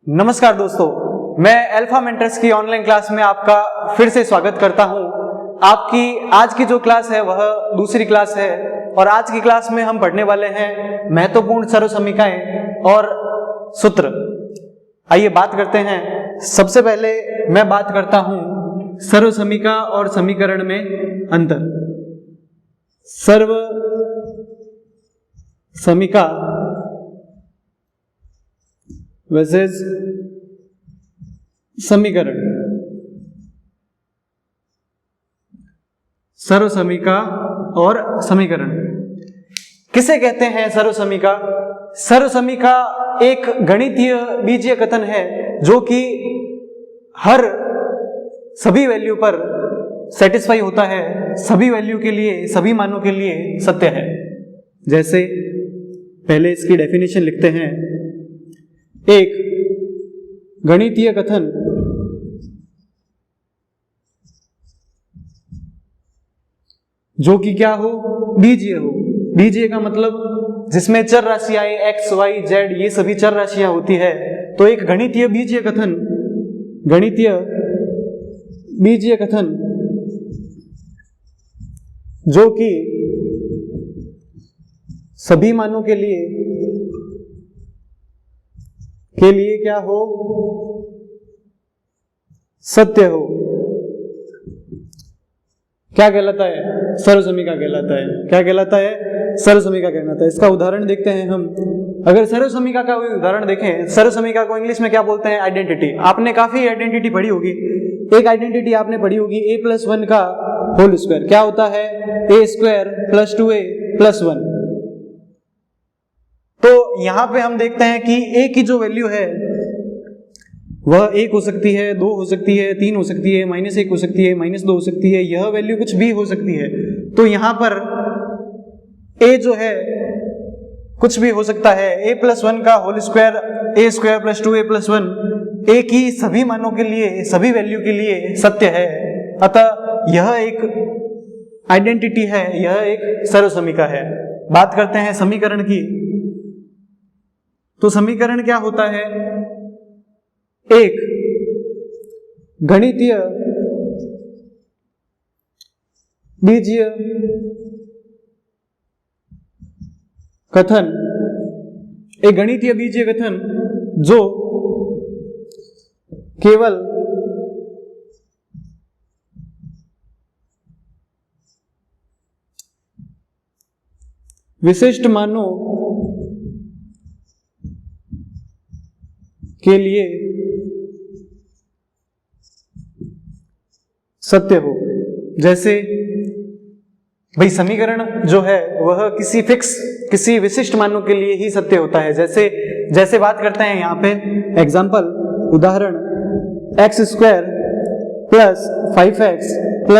नमस्कार दोस्तों, मैं अल्फा मेंटर्स की ऑनलाइन क्लास में आपका फिर से स्वागत करता हूं। आपकी आज की जो क्लास है वह दूसरी क्लास है और आज की क्लास में हम पढ़ने वाले हैं महत्वपूर्ण सर्वसमीकाएं और सूत्र। आइए बात करते हैं। सबसे पहले मैं बात करता हूं सर्वसमीका और समीकरण में अंतर। सर्वसमीका वर्सेस समीकरण। सर्वसमीका और समीकरण किसे कहते हैं? सर्वसमीका, सर्वसमीका एक गणितीय बीजीय कथन है जो कि हर सभी वैल्यू पर सेटिस्फाई होता है, सभी वैल्यू के लिए, सभी मानों के लिए सत्य है। जैसे पहले इसकी डेफिनेशन लिखते हैं। एक गणितीय कथन जो कि क्या हो? बीजीय हो। बीजीय का मतलब जिसमें चर राशियां एक्स वाई जेड ये सभी चर राशियां होती है। तो एक गणितीय बीजीय कथन, गणितीय बीजीय कथन जो कि सभी मानों के लिए क्या हो? सत्य हो। क्या कहलाता है? सर्वसमीका कहलाता है। क्या कहलाता है? सर्वसमीका कहलाता है। इसका उदाहरण देखते हैं हम। अगर सर्वसमीका का कोई उदाहरण देखें, सर्वसमीका को इंग्लिश में क्या बोलते हैं? आइडेंटिटी। आपने काफी आइडेंटिटी पढ़ी होगी। एक आइडेंटिटी आपने पढ़ी होगी a+1 का होल स्क्वायर। क्या होता है? a² + 2a + 1। तो यहां पे हम देखते हैं कि a की जो वैल्यू है वह 1 हो सकती है, 2 हो सकती है, 3 हो सकती है, -1 हो सकती है, -2 हो सकती है, यह वैल्यू कुछ भी हो सकती है। तो यहां पर a जो है कुछ भी हो सकता है। a+1 का whole square a² + 2a + 1 a की सभी मानों के लिए, सभी वैल्यू के लिए सत्य है। अतः यह एक आइडेंटिटी है, यह एक सर्वसमीका है। बात करते हैं समीकरण की। तो समीकरण क्या होता है? एक गणितीय बीजीय कथन, एक गणितीय बीजीय कथन जो केवल विशिष्ट मानों के लिए सत्य हो। जैसे भाई समीकरण जो है वह किसी फिक्स, किसी विशिष्ट मानों के लिए ही सत्य होता है। जैसे बात करते हैं यहाँ पे एग्जांपल, उदाहरण x² + 5x +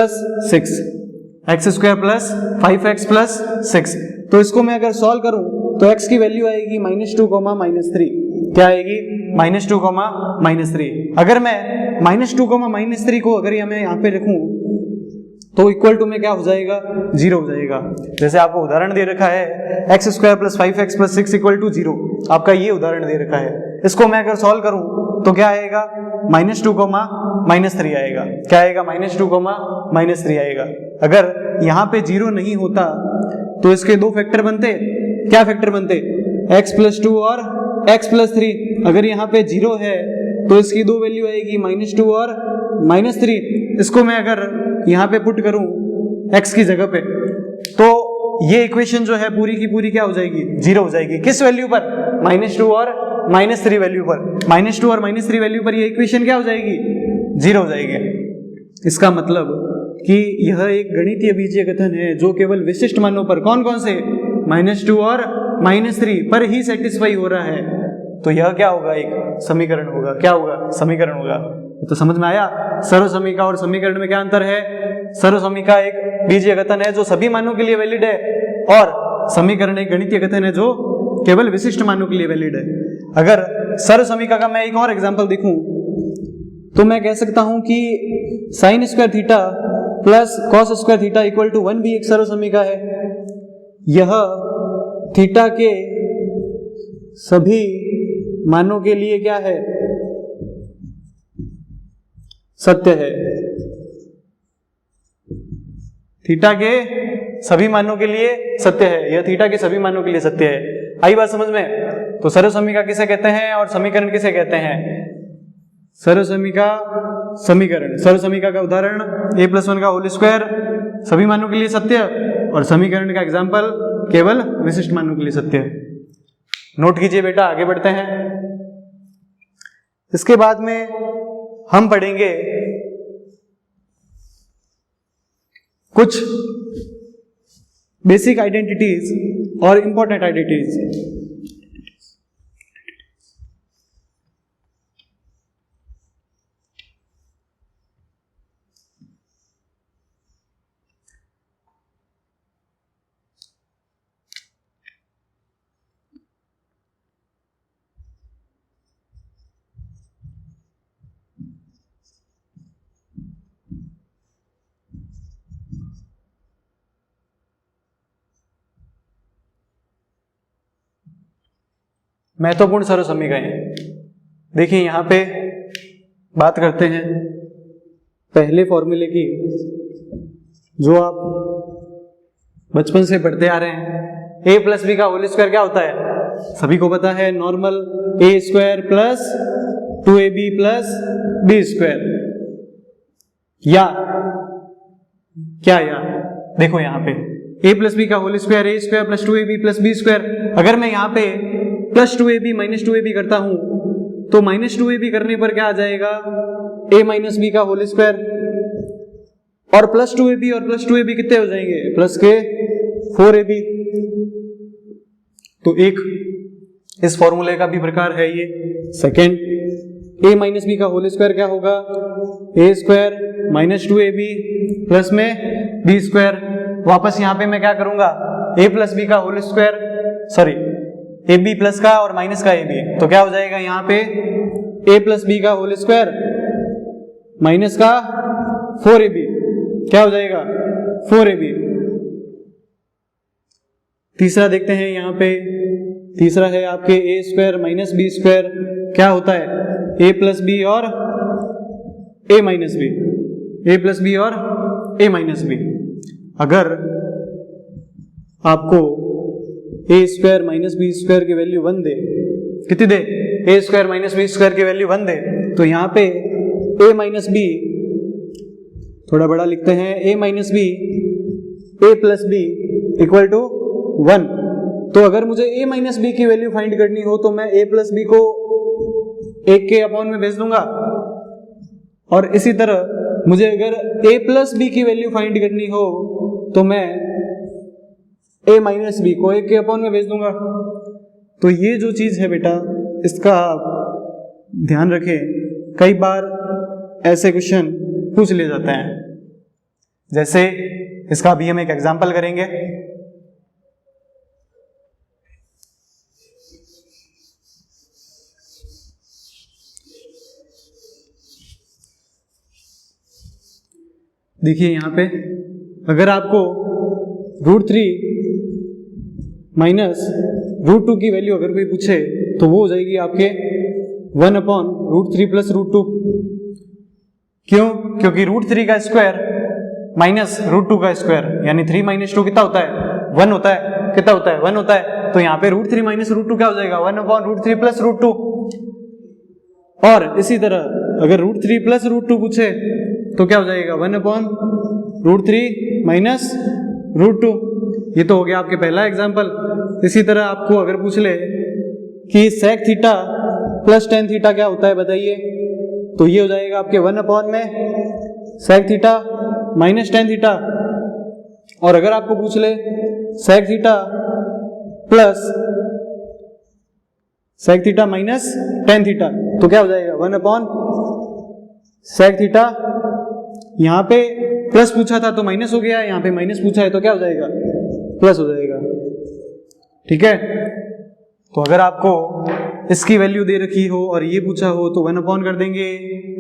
6, x² + 5x + 6। तो इसको मैं अगर सॉल्व करूं तो x की वैल्यू आएगी -2, -3। क्या आएगी? -2, -3। अगर मैं -2, -3 को अगर मैं यहाँ पे रखूं तो इक्वल टू में क्या हो जाएगा? 0 हो जाएगा। जैसे आपको उदाहरण दे रखा है x² + 5x + 6 = 0। आपका ये उदाहरण दे रखा है। इसको मैं अगर सॉल्व करूं तो क्या आएगा? -2, -3 आएगा। क्या आएगा? -2, -3 आएगा। अगर यहाँ पे 0 नहीं होता तो इसके दो फैक्टर बनते। क्या फैक्टर बनते? x + 2 और x + 3। अगर यहाँ पे 0 है तो इसकी दो वैल्यू आएगी -2 और -3। इसको मैं अगर यहाँ पे पुट करूं x की जगह पे तो ये इक्वेशन जो है पूरी की पूरी क्या हो जाएगी? 0 हो जाएगी। किस वैल्यू पर? -2 और -3 वैल्यू पर। -2 और -3 वैल्यू पर ये इक्वेशन क्या हो जाएगी? 0 हो जाएगी। इसका मतलब कि यह एक गणितीय बीजीय कथन है जो केवल विशिष्ट मानों पर, कौन कौन से? -2 और -3 पर ही सेटिस्फाई हो रहा है। तो यह क्या होगा? एक समीकरण होगा। क्या होगा? समीकरण होगा। तो समझ में आया सर्वसमीका और समीकरण में क्या अंतर है? सर्वसमीका एक बीजीय कथन है जो सभी मानों के लिए वैलिड है और समीकरण एक गणितीय कथन है जो केवल विशिष्ट मानों के लिए वैलिड है। अगर सर्वसमीका का मैं एक और एग्जांपल देखूं तो मैं कह सकता हूं कि sin² theta plus cos² theta equal to 1 भी एक सर्वसमीका है। यह थीटा के सभी मानों के लिए क्या है? सत्य है, थीटा के सभी मानों के लिए सत्य है, यह थीटा के सभी मानों के लिए सत्य है। आई बात समझ में? तो सर्वसमीका किसे कहते हैं और समीकरण किसे कहते हैं? सर्वसमीका समीकरण, सर्वसमीका का उदाहरण a+1 का होल स्क्वायर सभी मानों के लिए सत्य, और समीकरण का एग्जाम्पल केवल विशिष्ट मानों के लिए सत्य। नोट कीजिए बेटा, आगे बढ़ते हैं। इसके बाद में हम पढ़ेंगे कुछ बेसिक आइडेंटिटीज और इंपॉर्टेंट आइडेंटिटीज। महत्वपूर्ण सर्वसमीकरण, देखिए यहां पे बात करते हैं पहले फॉर्मूले की, जो आप बचपन से पढ़ते आ रहे हैं। a+b का होल स्क्वायर क्या होता है? सभी को पता है, normal a² plus 2ab plus b²। या क्या, या देखो यहां पे a+b का whole square a² plus 2ab plus b²। अगर मैं यहां पे प्लस 2ab माइनस 2ab करता हूं तो माइनस 2ab करने पर क्या आ जाएगा? a माइनस b का होल स्क्वायर, और प्लस 2ab और प्लस 2ab कितने हो जाएंगे? प्लस के 4ab। तो एक इस फॉर्मूले का भी प्रकार है ये। सेकेंड, a माइनस b का होल स्क्वायर क्या होगा? a² माइनस 2ab प्लस में b²। वापस यहां पे मैं क्या करूंगा? a प्लस b का whole square, sorry ab plus का और माइनस का ab, तो क्या हो जाएगा यहाँ पे? a प्लस b का होल स्क्वायर माइनस का 4ab, क्या हो जाएगा? 4ab। तीसरा देखते हैं यहाँ पे, तीसरा है आपके a² माइनस b², क्या होता है? a प्लस b और a minus b, a plus b और a माइनस b। अगर आपको a² माइनस b² की वैल्यू 1 दे, कितनी दे? a² माइनस b² की वैल्यू 1 दे, तो यहाँ पे a माइनस b, थोड़ा बड़ा लिखते हैं, a minus b a plus b equal to 1। तो अगर मुझे a माइनस b की वैल्यू फाइंड करनी हो तो मैं a प्लस b को 1 के अपॉन में भेज दूंगा, और इसी तरह मुझे अगर a प्लस b की वैल्यू फाइंड करनी हो तो मैं a माइनस b को 1 के अपॉन में भेज दूंगा। तो ये जो चीज है बेटा, इसका ध्यान रखें, कई बार ऐसे क्वेश्चन पूछ लिए जाते हैं। जैसे इसका भी हम एक एग्जांपल करेंगे। देखिए यहां पे अगर आपको √3 माइनस √2 की वैल्यू अगर कोई पूछे तो वो हो जाएगी आपके 1/√3 प्लस √2। क्यों? क्योंकि √3 का स्क्वायर माइनस √2 का स्क्वायर, यानी 3 माइनस 2 कितना होता है? 1 होता है। कितना होता है? 1 होता है। तो यहाँ पे √3 माइनस √2 क्या हो जाएगा? 1/√3 प्लस √2। और इसी तरह अगर √3 प्लस √2 पूछे तो क्या हो जाएगा? 1/√3 माइनस √2। ये तो हो गया आपके पहला एग्जाम्पल। इसी तरह आपको अगर पूछ ले कि sec theta plus tan theta क्या होता है बताइए, तो ये हो जाएगा आपके 1 में sec theta minus tan theta. और अगर आपको पूछ ले sec theta plus sec theta minus tan theta, तो क्या हो जाएगा? 1 sec थीटा। यहाँ पे प्लस पूछा था तो माइनस हो गया, यहाँ पे माइनस पूछा है तो क्या हो जाएगा? प्लस हो जाएगा। ठीक है। तो अगर आपको इसकी वैल्यू दे रखी हो और ये पूछा हो तो 1 कर देंगे,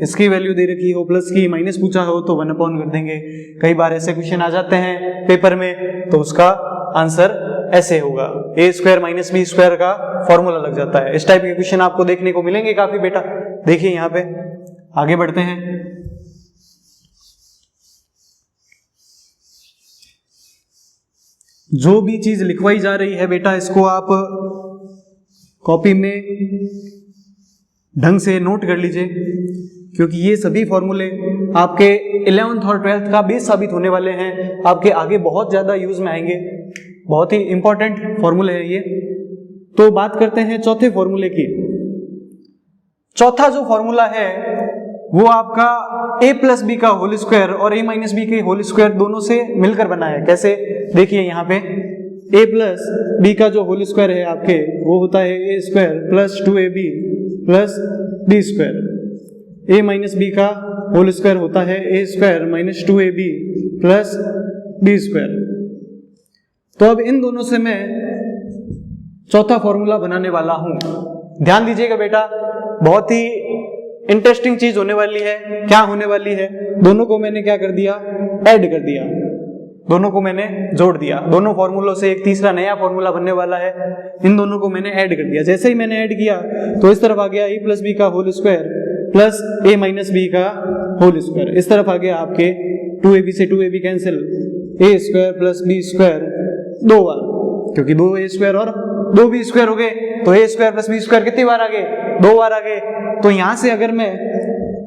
इसकी वैल्यू दे रखी हो प्लस की माइनस पूछा हो तो 1 कर देंगे। कई बार ऐसे क्वेश्चन आ जाते हैं पेपर में, तो उसका आंसर ऐसे होगा, a² माइनस b² का फॉर्मूला लग जाता है। इस टाइप के क्वेश्चन आपको देखने को मिलेंगे काफी बेटा। देखिए यहाँ पे आगे बढ़ते हैं। जो भी चीज लिखवाई जा रही है बेटा, इसको आप कॉपी में ढंग से नोट कर लीजिए, क्योंकि ये सभी फॉर्मूले आपके 11th और 12th का बेस साबित होने वाले हैं, आपके आगे बहुत ज्यादा यूज में आएंगे, बहुत ही इंपॉर्टेंट फॉर्मूले है ये। तो बात करते हैं चौथे फॉर्मूले की। चौथा जो फॉर्मूला है वो आपका a प्लस बी का होल स्क्वायर और a माइनस बी के होल स्क्वायर दोनों से मिलकर बना है। कैसे, देखिए यहाँ पे a प्लस बी का जो होल स्क्वायर है आपके वो होता है a square plus 2ab plus B square. a minus B का होल स्क्वायर होता है a square minus 2ab plus B square. तो अब इन दोनों से मैं चौथा फॉर्मूला बनाने वाला हूं। ध्यान दीजिएगा बेटा, बहुत ही इंटरेस्टिंग चीज होने वाली है। क्या होने वाली है, दोनों को मैंने क्या कर दिया, ऐड कर दिया, दोनों को मैंने जोड़ दिया। दोनों फॉर्मूलों से एक तीसरा नया फॉर्मूला बनने वाला है, इन दोनों को मैंने ऐड कर दिया। जैसे ही मैंने ऐड किया तो इस तरफ आ गया a प्लस बी का whole square plus a minus B का होल स्क्वायर। इस तरफ आ गया आपके 2ab से 2ab cancel, a square plus B square 2 बार, क्योंकि 2a स्क्वायर और 2b स्क्वायर हो गए, तो a square plus B square कितनी बार आ गए, 2 बार आ गए। तो यहां से अगर मैं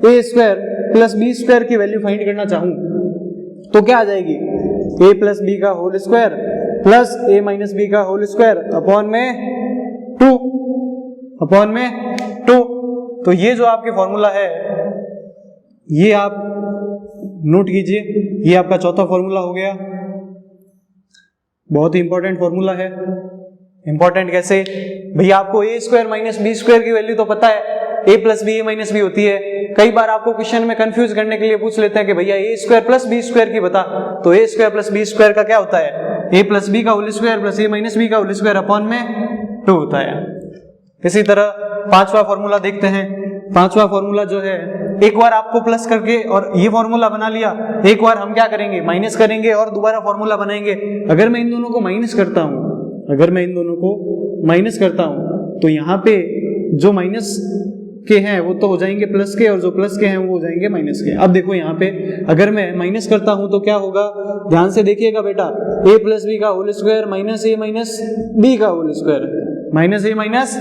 a square plus B square की वैल्यू फाइंड करना चाहूं तो क्या आ जाएगी, a प्लस बी का whole square plus a minus B का होल स्क्वायर अपॉन में 2। तो ये जो आपके फॉर्मूला है ये आप नोट कीजिए, ये आपका चौथा फॉर्मूला हो गया। बहुत ही इंपॉर्टेंट फॉर्मूला है। इंपॉर्टेंट कैसे, भैया आपको a square minus B square की वैल्यू तो पता है, a plus b a minus b होती है। कई बार आपको क्वेश्चन में कंफ्यूज करने के लिए पूछ लेते हैं कि भैया a square plus B square की बता, तो a square plus B square का क्या होता है, a प्लस बी का whole square plus a minus B का होल स्क्वायर अपॉन में 2 होता है। इसी तरह पांचवा फॉर्मूला देखते हैं। पांचवा फॉर्मूला जो है, एक बार आपको प्लस करके और ये फॉर्मूला बना लिया, एक बार हम क्या करेंगे, माइनस करेंगे और दोबारा फॉर्मूला बनाएंगे। अगर मैं इन दोनों को माइनस करता हूं, तो यहाँ पे जो माइनस के हैं वो तो हो जाएंगे प्लस के, और जो प्लस के हैं वो हो जाएंगे माइनस के। अब देखो यहाँ पे अगर मैं माइनस करता हूं तो क्या होगा, ध्यान से देखिएगा बेटा, a प्लस बी का whole square minus a minus B का whole square, minus a minus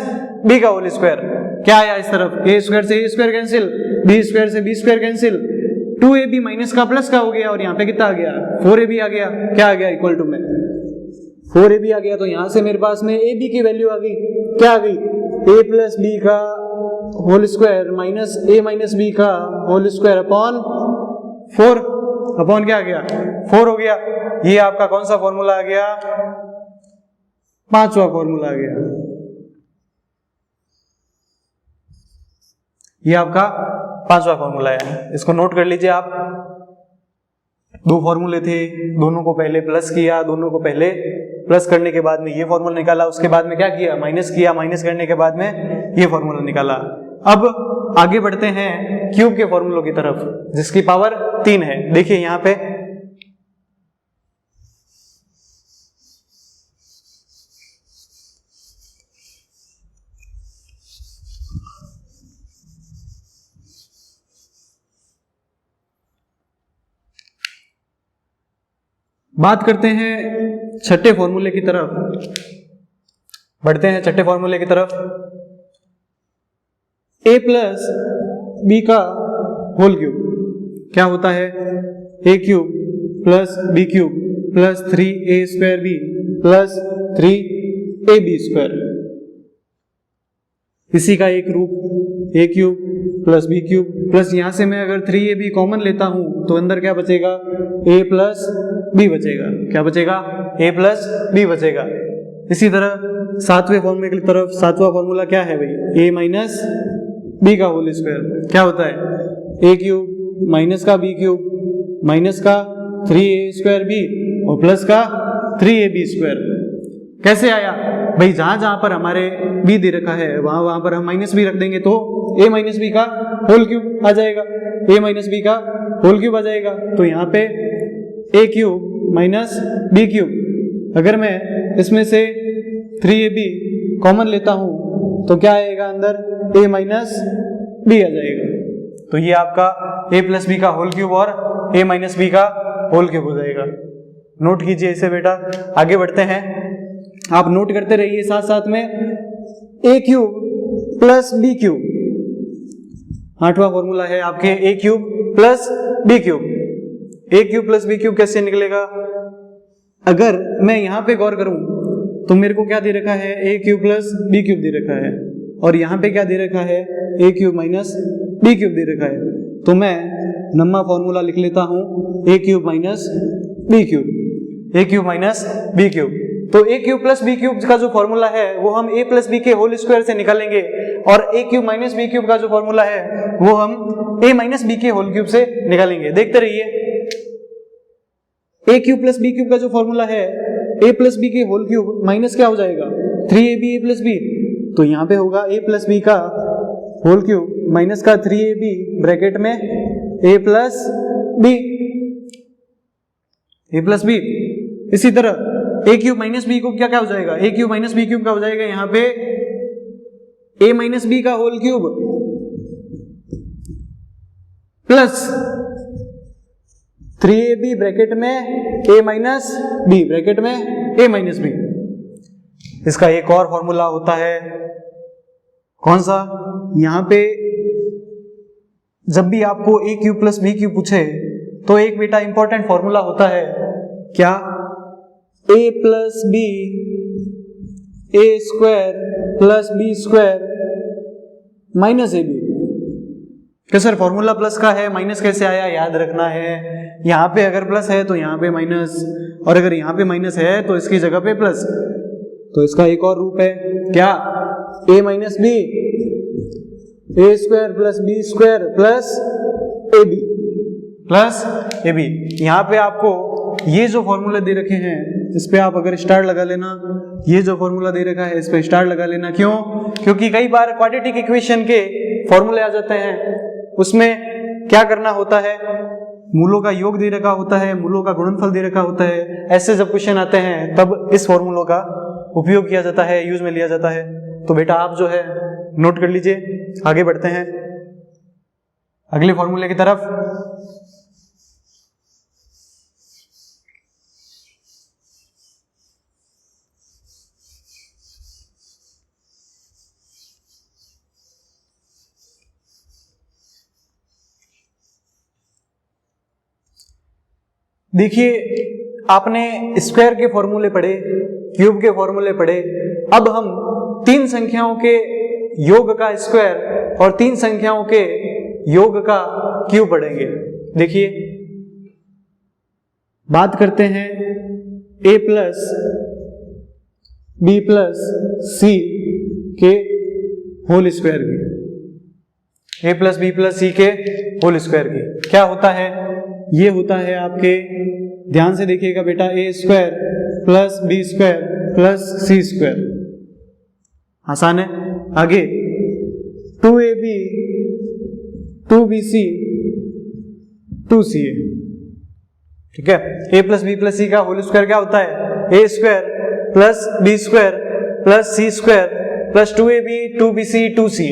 B का होल स्क्वायर। क्या आया इस तरफ, a स्क्वायर से a square cancel, b square से b square cancel, 2ab minus का प्लस का हो गया, और यहाँ पे कितना आ गया, 4ab आ गया। क्या आ गया, इक्वल टू में 4ab आ गया। तो यहां से मेरे पास में ab की वैल्यू आ गई, क्या आ गई, a प्लस बी का whole square minus a minus B का होल स्क्वायर अपॉन 4, अपॉन क्या आ गया, 4 हो गया। ये आपका कौन सा फॉर्मूला आ गया, पांचवा फॉर्मूला आ गया। ये आपका पांचवा फॉर्मूला है, इसको नोट कर लीजिए आप। 2 फॉर्मूले थे, दोनों को पहले प्लस किया, दोनों को पहले प्लस करने के बाद में ये फॉर्मूला निकाला, उसके बाद में क्या किया, माइनस किया, माइनस करने के बाद में ये फॉर्मूला निकाला। अब आगे बढ़ते हैं क्यूब के फॉर्मूलों की तरफ, जिसकी पावर 3 है। देखिए यहाँ पे बात करते हैं छठे फॉर्मूले की तरफ, बढ़ते हैं छठे फॉर्मूले की तरफ। a प्लस बी का होल क्यूब क्या होता है, a cube plus B cube plus 3a square B plus 3ab square. इसी का एक रूप a cube plus B cube plus, यहां से मैं अगर 3ab कॉमन लेता हूं तो अंदर क्या बचेगा, a प्लस बी बचेगा। क्या बचेगा, a प्लस बी बचेगा। इसी तरह सातवें फॉर्मूले की तरफ, सातवां फॉर्मूला क्या है भाई, a माइनस बी का होल स्क्वायर क्या होता है, a क्यूब माइनस का बी क्यूब माइनस का 3a स्क्वायर बी और प्लस का 3ab स्क्वायर। कैसे आया भाई, जहां जहां पर हमारे b दे रखा है वहां वहां पर हम माइनस बी रख देंगे तो a माइनस बी का होल क्यूब आ जाएगा, a माइनस बी का होल क्यूब आ जाएगा। तो यहाँ पे a cube minus B cube, अगर मैं इसमें से 3ab कॉमन लेता हूं तो क्या आएगा अंदर, a माइनस बी आ जाएगा। तो ये आपका a प्लस बी का होल क्यूब और a माइनस बी का होल क्यूब हो जाएगा। नोट कीजिए इसे बेटा। आगे बढ़ते हैं, आप नोट करते रहिए साथ साथ में। A cube plus B cube, 8वां फॉर्मूला है आपके A cube plus B cube. A cube plus B cube कैसे निकलेगा? अगर मैं यहां पे गौर करूं तो मेरे को क्या दे रखा है, ए क्यूब प्लस बी क्यूब दे रखा है, और यहां पे क्या दे रखा है, ए क्यूब माइनस बी क्यूब दे रखा है। तो मैं नम्मा फॉर्मूला लिख लेता हूं, ए cube minus B cube, A cube minus B cube. तो ए क्यूब प्लस बी क्यूब का जो फॉर्मूला है वो हम ए प्लस बी के होल स्क्वायर से निकालेंगे, और ए क्यूब माइनस बी क्यूब का जो फॉर्मूला है वो हम ए माइनस बी के होल क्यूब से निकालेंगे। देखते रहिए, ए क्यूब प्लस बी क्यूब का जो फॉर्मूला है, ए प्लस बी के होल क्यूब माइनस क्या हो जाएगा, 3ab ए प्लस बी। तो यहां पे होगा ए प्लस बी का होल क्यूब माइनस का 3ab ब्रैकेट में A plus B, A plus B. इसी तरह A cube minus B cube क्या हो जाएगा, A cube minus B cube का हो जाएगा यहां पे ए माइनस बी का whole cube plus 3ab bracket में a माइनस बी ब्रैकेट में a माइनस बी। इसका एक और फॉर्मूला होता है, कौन सा? यहां पे जब भी आपको a cube plus B cube पूछे तो एक बेटा इंपॉर्टेंट फॉर्मूला होता है, क्या? a plus B A square plus B square minus A B. क्या सर फॉर्मूला प्लस का है, माइनस कैसे आया? याद रखना है, यहां पे अगर प्लस है तो यहां पे माइनस, और अगर यहां पे माइनस है तो इसकी जगह पे प्लस। तो इसका एक और रूप है, क्या? a minus B A square plus B square plus A B plus A B. यहां पे आपको ये जो फॉर्मूला दे रखे हैं इस पे आप अगर स्टार लगा लेना, ये जो फॉर्मूला दे रखा है इस पे स्टार लगा लेना। क्यों? क्योंकि कई बार क्वाड्रेटिक इक्वेशन के फॉर्मूले आ जाते हैं, उसमें क्या करना होता है, मूलों का योग दे रखा होता है, मूलों का गुणनफल दे रखा होता है। ऐसे जब क्वेश्चन आते हैं तब इस फॉर्मूलों का उपयोग किया जाता है, यूज में लिया जाता है। तो बेटा आप जो है नोट कर लीजिए। आगे बढ़ते हैं अगले फॉर्मूले की तरफ। देखिए आपने स्क्वायर के फॉर्मूले पढ़े, क्यूब के फॉर्मूले पढ़े, अब हम तीन संख्याओं के योग का स्क्वायर और तीन संख्याओं के योग का क्यूब पढ़ेंगे। देखिए बात करते हैं a प्लस बी प्लस सी के होल स्क्वायर की, a प्लस बी प्लस सी के होल स्क्वायर की। क्या होता है? ये होता है आपके, ध्यान से देखिएगा बेटा, A square plus B square plus C square. आसान है। आगे 2ab 2bc 2ca, ठीक है। a plus B plus C का होल स्क्वायर क्या होता है? A square plus B square plus C square plus 2ab 2bc 2ca।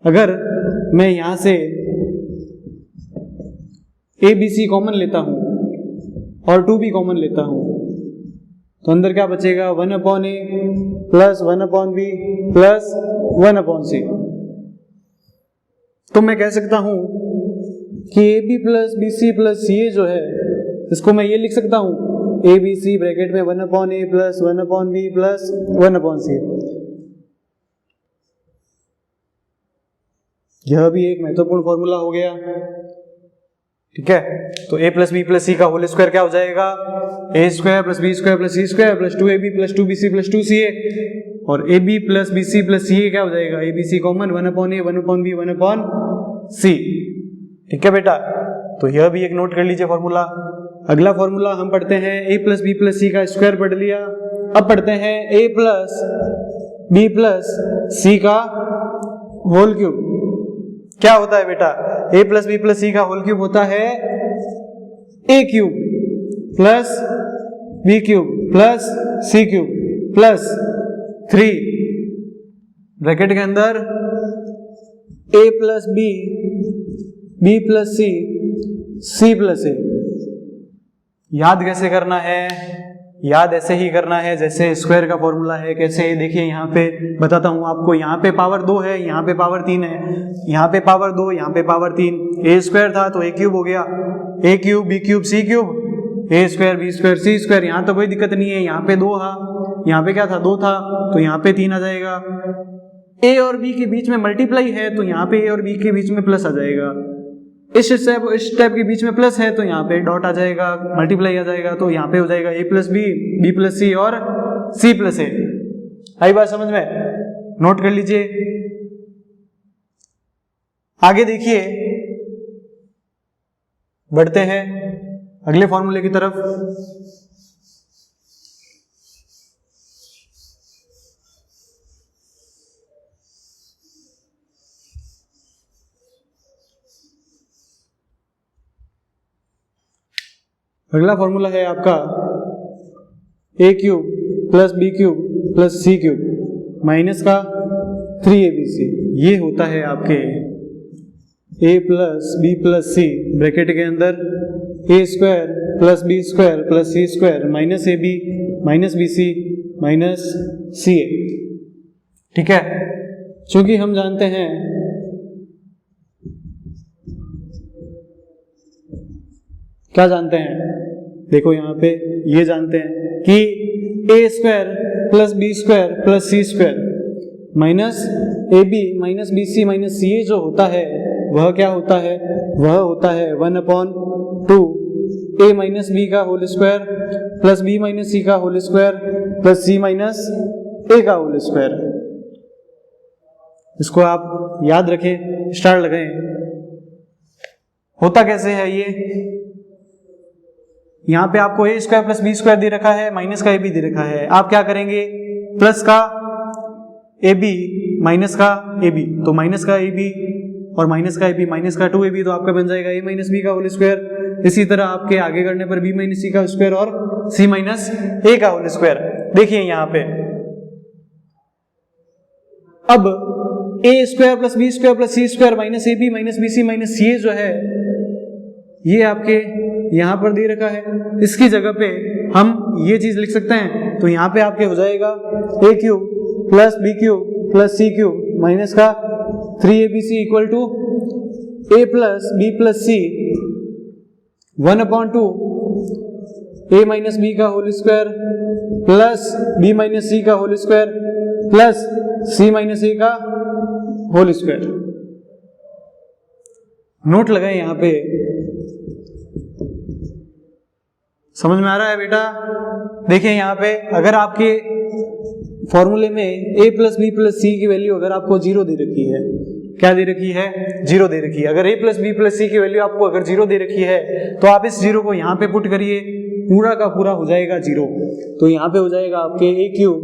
अगर मैं यहां से ए बी सी कॉमन लेता हूं और 2b कॉमन लेता हूं तो अंदर क्या बचेगा? 1/a plus 1/b plus 1/c। तो मैं कह सकता हूं कि A B plus B C plus C A जो है इसको मैं ये लिख सकता हूं, ए बी सी ब्रैकेट में 1/a plus 1/b plus 1/c। यह भी एक महत्वपूर्ण फॉर्मूला हो गया, ठीक है। तो a plus B plus C का होल स्क्वायर क्या हो जाएगा? A square plus B square plus C square plus 2ab plus 2bc plus 2ca, और ab plus bc plus ca क्या हो जाएगा? abc common 1/a 1/b 1/c, ठीक है बेटा। तो यह भी एक नोट कर लीजिए फॉर्मूला। अगला फॉर्मूला हम पढ़ते हैं, a plus B plus C का स्क्वायर पढ़ लिया। अब पढ़ते हैं a plus B plus C का होल क्यूब। क्या होता है बेटा? a plus B plus C का होल क्यूब होता है a cube plus B cube plus C cube plus 3 bracket के अंदर a plus B B plus C C plus A. याद कैसे करना है? याद ऐसे ही करना है जैसे स्क्वायर का फॉर्मूला है। कैसे? देखिए यहाँ पे बताता हूँ आपको। यहाँ पे पावर 2 है, यहाँ पे पावर 3 है, यहाँ पे पावर 2, यहाँ पे पावर 3। ए स्क्वायर था तो ए क्यूब हो गया, ए cube B cube C cube, ए स्क्वायर बी स्क्वायर सी स्क्वायर। यहाँ तो कोई दिक्कत नहीं है। यहाँ पे 2 था, यहाँ पे क्या था? 2 था, तो यहाँ पे 3 आ जाएगा। ए और बी के बीच में मल्टीप्लाई है तो यहाँ पे ए और बी के बीच में प्लस आ जाएगा। इस स्टेप के बीच में प्लस है तो यहाँ पे डॉट आ जाएगा, मल्टीप्लाई आ जाएगा, तो यहाँ पे हो जाएगा a plus B, B plus C और c प्लस ए। आई बात समझ में? नोट कर लीजिए। आगे देखिए, बढ़ते हैं अगले फॉर्मूले की तरफ। अगला फॉर्मूला है आपका A cube plus B cube plus C cube minus का 3abc। ये होता है आपके a plus B plus C bracket के अंदर A square plus B square plus C square minus A B minus B C minus C A. ठीक है, चूंकि हम जानते हैं क्या जानते हैं? देखो यहाँ पे ये जानते हैं कि A square plus B square plus C square minus A B minus B C minus C A जो होता है वह क्या होता है? वह होता है 1/2 ए माइनस बी का whole square plus B minus C का whole square plus C minus A का होल स्क्वायर। इसको आप याद रखें, स्टार लगाएं। होता कैसे है ये? यहाँ पे आपको ए स्क्वायर प्लस बी स्क्वायर दे रखा है, माइनस का ए बी दे रखा है। आप क्या करेंगे? प्लस का ए बी माइनस का ए बी, तो माइनस का ए बी और माइनस का ए बी माइनस का 2ab तो आपका बन जाएगा ए माइनस बी का होल स्क्वायर। इसी तरह आपके आगे करने पर बी माइनस सी का स्क्वायर और सी माइनस ए का होल स्क्वायर। देखिए यहाँ पे अब A square plus B square plus C square minus A B minus B C minus C A जो है ये आपके यहां पर दे रखा है। इसकी जगह पे हम ये चीज लिख सकते हैं, तो यहां पे आपके हो जाएगा A cube plus B cube plus C cube minus का 3abc equal to A plus B plus C 1/2 A minus B का whole square plus B minus C का whole square plus C minus A का whole square. Note लगाएं यहां पे। समझ में आ रहा है बेटा? देखिए यहाँ पे अगर आपके फॉर्मूले में a प्लस बी प्लस सी की वैल्यू अगर आपको 0 दे रखी है, क्या दे रखी है? 0 दे रखी है। अगर a प्लस बी प्लस सी की वैल्यू आपको अगर 0 दे रखी है तो आप इस 0 को यहाँ पे पुट करिए, पूरा का पूरा हो जाएगा 0। तो यहाँ पे हो जाएगा आपके A cube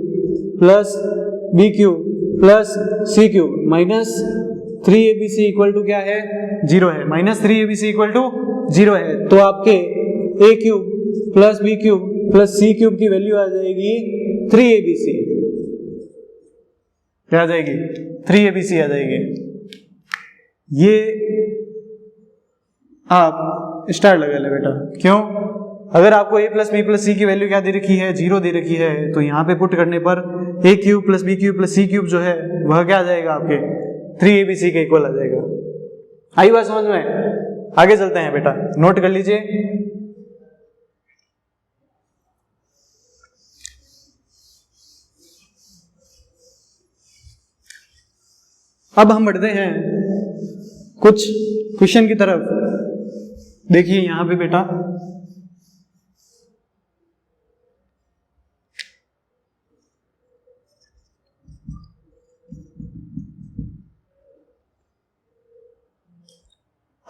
plus B cube plus C cube minus 3abc equal to क्या है? 0 है। माइनस 3abc इक्वल टू 0 है। तो आपके A cube plus B cube plus C cube की वैल्यू आ जाएगी 3abc। क्या आ जाएगी? 3abc आ जाएगी। ये आप स्टार लगा ले बेटा। क्यों? अगर आपको a प्लस बी प्लस सी की वैल्यू क्या दे रखी है? 0 दे रखी है, तो यहाँ पे पुट करने पर A cube plus B cube plus C cube जो है वह क्या आ जाएगा? आपके 3abc के इक्वल आ जाएगा। आई बात समझ में? आगे चलते हैं बेटा, नोट कर लीजिए। अब हम बढ़ते हैं कुछ क्वेश्चन की तरफ। देखिए यहां पे बेटा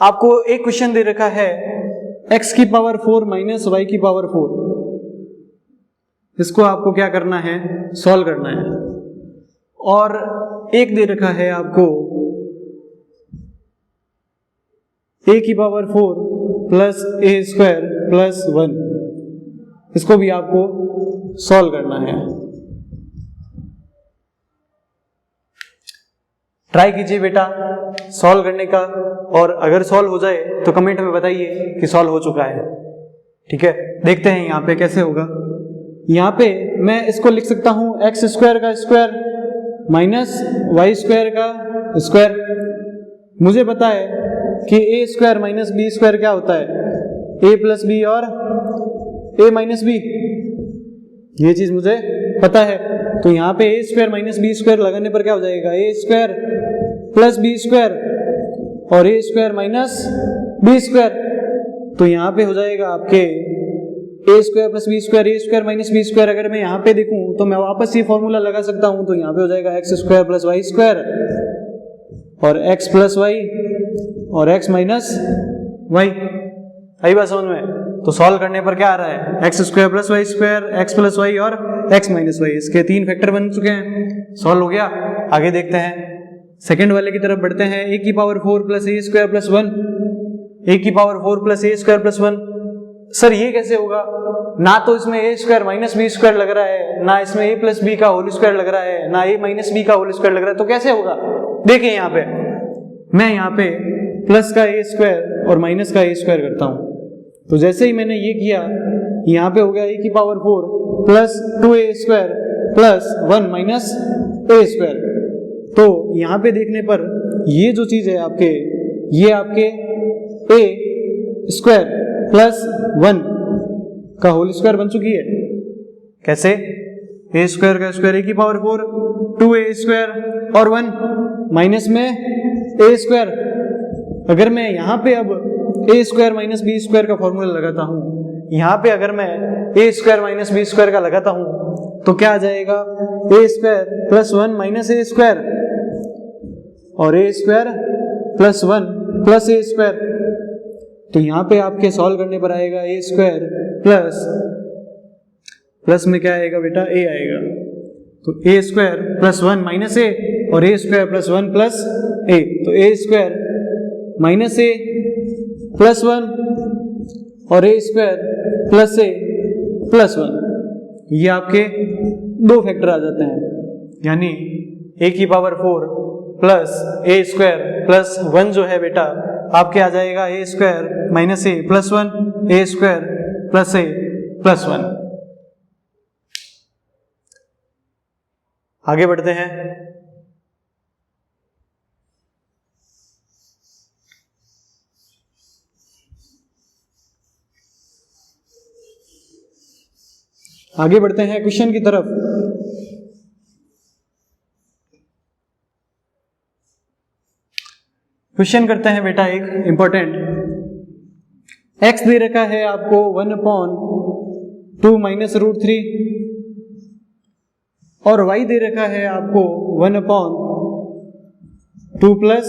आपको एक क्वेश्चन दे रखा है x की पावर 4 माइनस y की पावर 4। इसको आपको क्या करना है? सॉल्व करना है। और एक दे रखा है आपको a की power 4 plus a square plus 1। इसको भी आपको सॉल्व करना है। ट्राई कीजिए बेटा सॉल्व करने का, और अगर सॉल्व हो जाए तो कमेंट में बताइए कि सॉल्व हो चुका है। ठीक है, देखते हैं यहाँ पे कैसे होगा। यहाँ पे मैं इसको लिख सकता हूँ एक्स स्क्वायर का स्क्वायर माइनस वाई स्क्वायर का स्क्वायर। मुझे पता है कि A square minus B square क्या होता है, ए प्लस बी और ए माइनस बी, ये चीज मुझे पता है। तो यहाँ पे ए स्क्वायर माइनस बी स्क्वायर लगाने पर क्या हो जाएगा, A square plus B square और ए स्क्वायर माइनस बी स्क्वायर। तो यहाँ पे हो जाएगा आपके ए स्क्वायर प्लस बी स्क्वायर, ए स्क्वायर माइनस बी स्क्वायर। अगर मैं यहाँ पे देखूं तो मैं वापस ये फॉर्मूला लगा सकता हूं, तो यहाँ पे हो जाएगा X square plus Y square और एक्स प्लस वाई और एक्स माइनस वाई। आई बात समझ में? तो सॉल्व करने पर क्या आ रहा है, X square plus Y square, X plus Y और एक्स माइनस वाई, इसके 3 फैक्टर बन चुके हैं, सॉल्व हो गया। आगे देखते हैं, सेकंड वाले की तरफ बढ़ते हैं। ए की पावर 4 प्लस ए स्क्वायर प्लस 1, ए की पावर 4 प्लस ए स्क्वायर प्लस 1। सर ये कैसे होगा, ना तो इसमें ए स्क्वायर माइनस बी स्क्वायर लग रहा है, ना इसमें ए प्लस बी का होल स्क्वायर लग रहा है, ना ए माइनस बी का होल स्क्वायर लग रहा है, तो कैसे होगा? देखिए यहाँ पे मैं यहाँ पे प्लस का ए स्क्वायर और माइनस का ए स्क्वायर करता हूँ। तो जैसे ही मैंने ये किया, यहाँ पे हो गया ए की power 4 plus 2a square plus 1 minus A square. तो यहाँ पे देखने पर ये जो चीज है आपके, ये आपके ए स्क्वायर प्लस 1 का होल स्क्वायर बन चुकी है। कैसे? ए स्क्वायर का स्क्वायर ए की पावर 4, 2a स्क्वायर और 1 माइनस में ए स्क्वायर। अगर मैं यहाँ पे अब A square minus B square का फॉर्मूला लगाता हूँ, यहाँ पे अगर मैं ए स्क्वायर माइनस बी स्क्वायर का लगाता हूँ तो क्या आ जाएगा, A square plus 1 minus A square और ए स्क्वायर प्लस 1 प्लस ए स्क्वायर। तो यहाँ पे आपके सॉल्व करने पर आएगा ए स्क्वायर प्लस में क्या आएगा बेटा, ए आएगा। तो ए स्क्वायर प्लस 1 माइनस ए और ए स्क्वायर प्लस 1 प्लस ए, तो ए स्क्वायर माइनस ए प्लस 1 और ए स्क्वायर प्लस ए प्लस 1, ये आपके 2 फैक्टर आ जाते हैं। यानी ए की पावर 4 प्लस ए स्क्वायर प्लस 1 जो है बेटा आपके आ जाएगा A square minus A plus 1, A square plus A plus 1। आगे बढ़ते हैं। आगे बढ़ते हैं क्वेश्चन की तरफ। क्वेश्चन करते हैं बेटा एक इंपॉर्टेंट। x दे रखा है आपको 1/2 माइनस √3 और y दे रखा है आपको 1/2 प्लस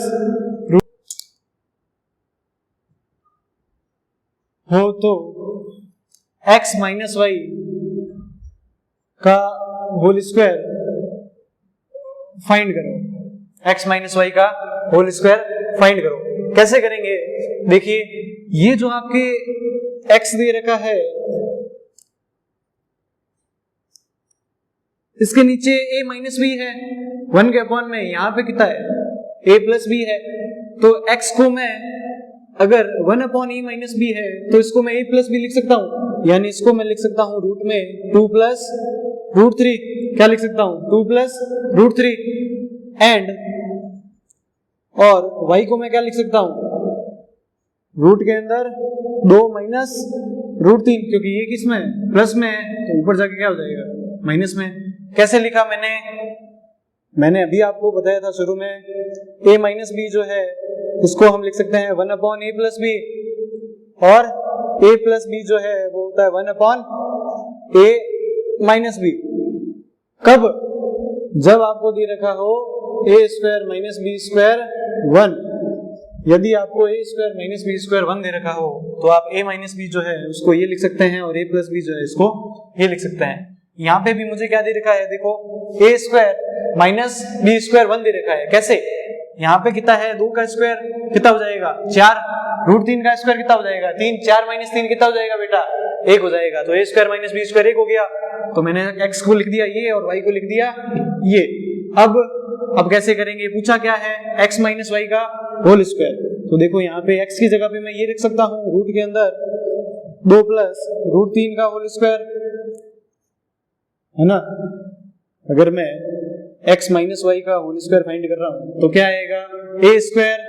हो, तो x माइनस वाई का होल स्क्वायर फाइंड करो, x माइनस वाई का होल स्क्वायर फाइंड करो। कैसे करेंगे? देखिए ये जो आपके x दे रखा है, इसके नीचे a माइनस बी है, 1 के अपॉन में यहाँ पे कितना है, a प्लस बी है। तो x को मैं अगर 1/e माइनस बी है तो इसको मैं a प्लस बी लिख सकता हूँ, यानी इसको मैं लिख सकता हूँ रूट में 2 प्लस √3। क्या लिख सकता हूँ, 2 प्लस √3 एंड, और y को मैं क्या लिख सकता हूँ, रूट के अंदर 2 माइनस √3, क्योंकि ये किस में प्लस में है तो ऊपर जाके क्या हो जाएगा, माइनस में। कैसे लिखा मैंने अभी आपको बताया था शुरू में, a माइनस बी जो है उसको हम लिख सकते हैं 1/a प्लस बी, और a प्लस बी जो है वो होता है 1/a माइनस बी। कब? जब आपको दे रखा हो a square minus B square 1। यदि आपको a square minus B square 1 दे रखा हो तो आप a माइनस बी जो है उसको ये लिख सकते हैं और a प्लस बी जो है इसको ये लिख सकते हैं। यहाँ पे भी मुझे क्या दे रखा है, देखो a square minus B square 1 दे रखा है। कैसे? यहाँ पे कितना है, 2 का स्क्वायर कितना हो जाएगा, 4, √3 का स्क्वायर कितना हो जाएगा, 3, 4 माइनस 3 कितना हो जाएगा बेटा, 1 हो जाएगा। तो a square minus B square 1 हो गया। तो मैंने x को लिख दिया ये और y को लिख दिया ये। अब कैसे करेंगे, पूछा क्या है, x माइनस वाई का होल स्क्वायर। तो देखो यहाँ पे x की जगह पे मैं ये लिख सकता हूँ, रूट के अंदर 2 प्लस रूट 3 का होल स्क्वायर, है ना। अगर मैं x माइनस वाई का होल स्क्वायर फाइंड कर रहा हूं तो क्या आएगा, a square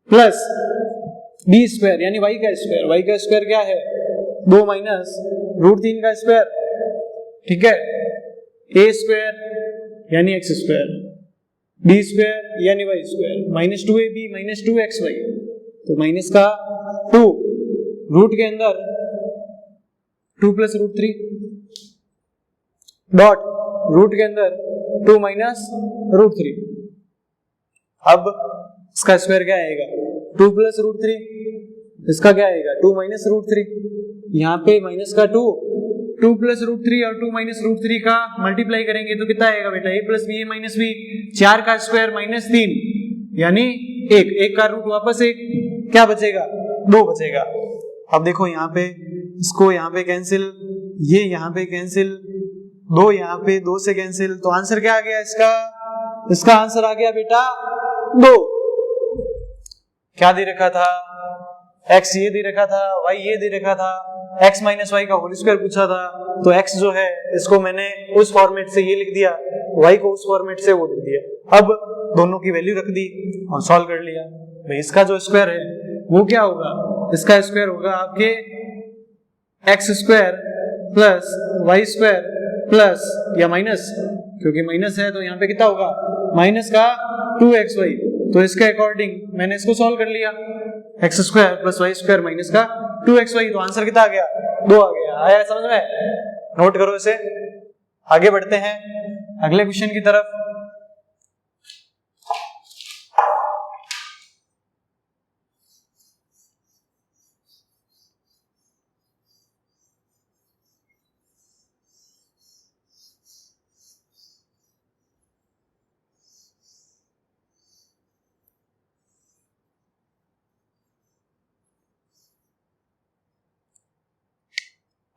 plus b square यानी y का स्क्वायर। y का स्क्वायर क्या है, 2 माइनस रूट 3 का स्क्वायर, ठीक है। a स्क्वायर यानी x स्क्वायर, b स्क्वायर यानी y square, minus 2ab minus 2xy, तो माइनस का 2 रूट के अंदर 2 प्लस रूट 3 डॉट रूट के अंदर 2 माइनस रूट 3। अब इसका स्क्वायर क्या आएगा, 2 प्लस रूट 3, इसका क्या आएगा 2 माइनस रूट 3, यहाँ पे माइनस का 2 प्लस रूट 3 और 2 माइनस रूट 3 का मल्टीप्लाई करेंगे तो कितना आएगा बेटा, a plus B A minus B, 4 का स्क्वायर माइनस 3 यानी 1 का रूट वापस 1, क्या बचेगा 2 बचेगा। अब देखो यहाँ पे इसको यहाँ पे कैंसिल, ये यहाँ पे कैंसिल, 2 यहाँ पे 2 से कैंसिल, तो आंसर क्या आ गया इसका आंसर आ गया बेटा 2। क्या दे रखा था, x ये दे रखा था, y ये दे रखा था, x माइनस वाई का होल स्क्वायर पूछा था, तो x जो है इसको मैंने उस फॉर्मेट से ये लिख दिया, y को उस फॉर्मेट से वो लिख दिया। अब दोनों की वैल्यू रख दी और सॉल्व कर लिया। भाई इसका जो स्क्वायर है वो क्या होगा, इसका स्क्वायर होगा आपके x square plus Y square plus या माइनस, क्योंकि माइनस है तो यहाँ पे कितना होगा माइनस का 2xy, तो इसके अकॉर्डिंग मैंने इसको सॉल्व कर लिया, x square plus Y square minus का 2xy, तो आंसर कितना आ गया 2 आ गया। आया समझ में, नोट करो इसे। आगे बढ़ते हैं अगले क्वेश्चन की तरफ।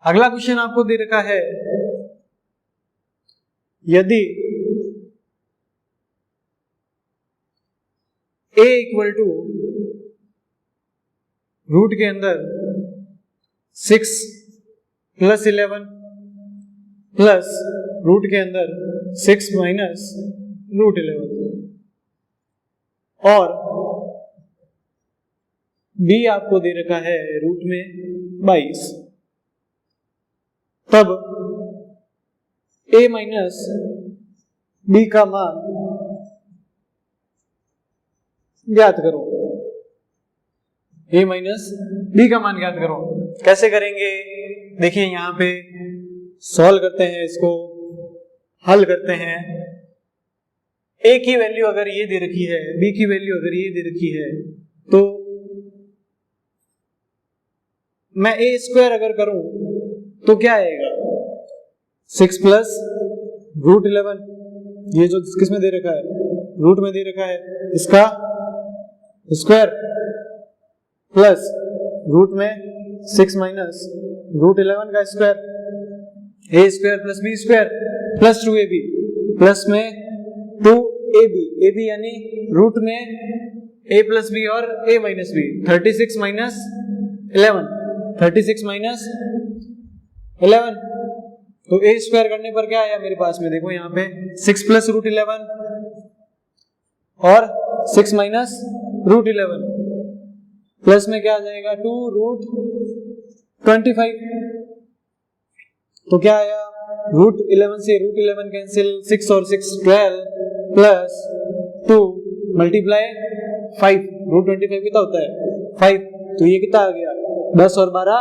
अगला क्वेश्चन आपको दे रखा है, यदि a इक्वल टू रूट के अंदर 6 प्लस 11 प्लस रूट के अंदर 6 माइनस रूट 11 और b आपको दे रखा है रूट में 22, तब a माइनस b का मान ज्ञात करो। a माइनस b का मान ज्ञात करो। कैसे करेंगे, देखिए यहाँ पे सॉल्व करते हैं, इसको हल करते हैं। a की वैल्यू अगर ये दे रखी है, b की वैल्यू अगर ये दे रखी है, तो मैं a स्क्वायर अगर करूं तो क्या आएगा 6 प्लस रूट 11, ये जो किसमें दे रखा है रूट में दे रखा है, इसका स्क्वायर प्लस रूट में 6 माइनस रूट 11 का square, a square plus b square plus 2ab plus में 2ab यानी रूट में a प्लस b और a minus b, 36 minus 11, 36 minus 11, तो a स्क्वायर करने पर क्या आया मेरे पास में, देखो यहाँ पे 6 प्लस रूट 11 और 6 माइनस रूट 11 प्लस में क्या आ जाएगा 2 रूट 25, तो क्या आया रूट 11 से रूट 11 कैंसिल, 6 और 6 12 प्लस 2 मल्टीप्लाई 5, रूट 25 कितना होता है 5, तो ये कितना आ गया 10 और 12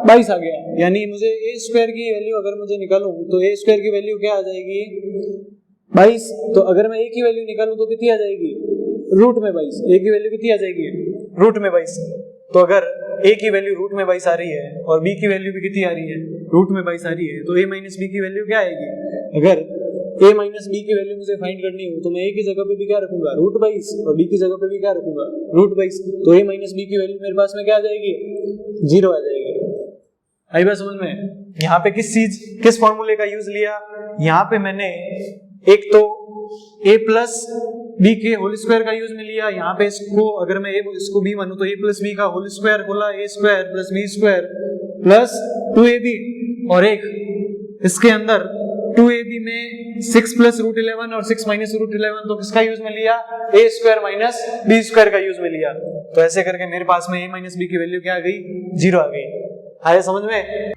22 आ गया। यानी मुझे a स्क्वायर की वैल्यू अगर मुझे निकालूं तो a स्क्वायर की वैल्यू क्या आ जाएगी 22, तो अगर मैं a की वैल्यू निकालूं तो कितनी आ जाएगी रूट में 22, a की वैल्यू कितनी आ जाएगी रूट में 22, तो अगर a की वैल्यू रूट में 22 आ रही है और b की वैल्यू भी कितनी आ रही है रूट में 22 आ रही है, तो a माइनस b की वैल्यू क्या आएगी, अगर a माइनस b की वैल्यू मुझे फाइंड करनी हो तो मैं a की जगह पे भी क्या रखूंगा रूट 22 और b की जगह पे भी क्या रखूंगा रूट 22, तो a माइनस b की वैल्यू मेरे पास में क्या आ जाएगी 0 आ जाएगी। आई बात समझ में, यहाँ पे किस फॉर्मूले का यूज लिया, यहाँ पे मैंने एक तो a प्लस बी के होल स्क्वायर का यूज में लिया, यहाँ पे इसको अगर मैं इसको बी मानूं तो ए प्लस बी का होल स्क्वायर बोला, A square plus B square plus 2ab, और एक इसके अंदर 2ab में 6 प्लस रूट 11 और 6 माइनस रूट 11, तो किसका यूज में लिया, ए स्क्वायर माइनस बी स्क्वायर का यूज में लिया। तो ऐसे करके मेरे पास में ए माइनस बी की वैल्यू क्या आ गई, 0 आ गई। आया समझ में?